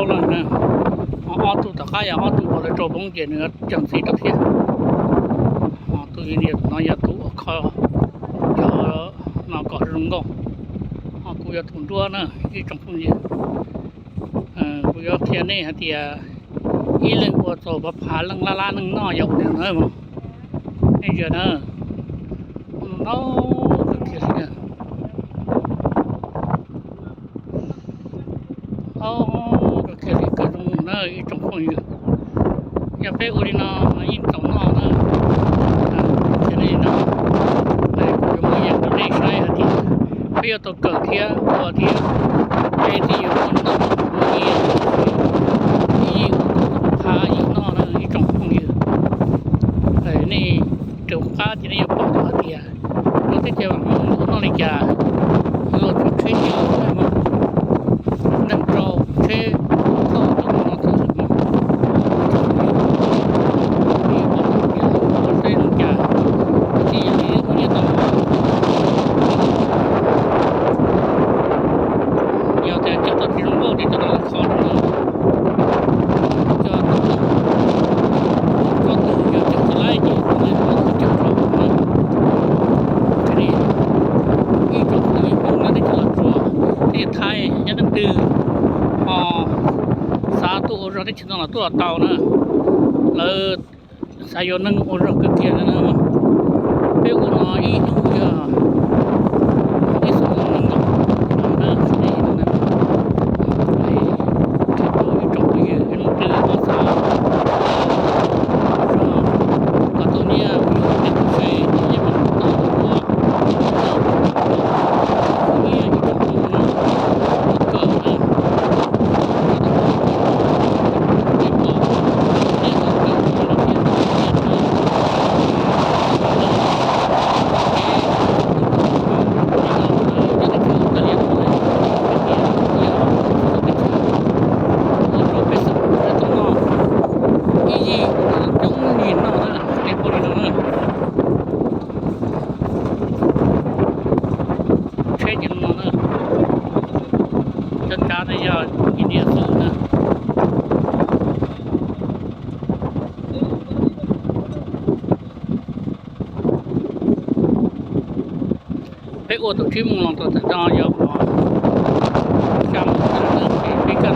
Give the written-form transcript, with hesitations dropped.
了呢，澳洲大概澳洲过来做中介那个江西这些，都有点那也都靠叫那搞这种搞，กู要ถุนตัวนะที่จงพุ่งยืนกู要เทียนนี่ฮะเทียอีเรื่องกูโตบผาเรื่องละนึงน้อยอยู่เดียวเนอะมั้งไอ้เจ้าเนอะน้องก็เทียนเนี่ยก็เทียนก็ตรงเนอะอีจงพุ่งยืนอย่าไปอุรินาอีตรงน้อเนอะเทียนนี่เนาะไอ้กูยังไม่อยากจะได้ใช้ฮะเทียไปเอาตัวเกิดเทียตัวเทียไปที่อยู่บนน้ำนี่อีพาอีนอนะอีจงพุ่งยืนนี่เดี๋ยวข้าจะได้บอกตัวเทียเราที่จะว่ามันน้องเลยจ้าเราจะช่วยเดียวได้มั้งนั่งรอเช่เข้าตรงนั้นถึงมั้งนี่บอกตัวเทียเราได้น้องจ้าที่อย่างนี้คนนี้ต้องเดี๋ยวแต่จะต้องที่ลงโบที่จะต้องขอดูจะต้องก็ต้องเดี๋ยวจะไล่จีต้องให้เขาจะรอนะทีนี้อีกคนนึงพวกนั้นได้จะรับตัวที่ไทยยังต้องดื้อสาธุเราได้ชินตัวตัวเต่านะแล้วสายนึงเราเกิดเทียนนะมั้งเป็นคนอีนู่นอ่ะที่สุดนึงก็นะที่นั่นนะไอ้ที่ตัวอีจงอีนู่นดื้อภาษาก็ตัวเนี้ยอยู่ในตัวเฟย์ยังมันต่อตัวนี่อีจงอีนะเกิดนะจัดการในยาอินเดียสูงนะไปโอ้ตัวที่มึงลองตัวแต่ดาวยาวจำกันเลยไปกัน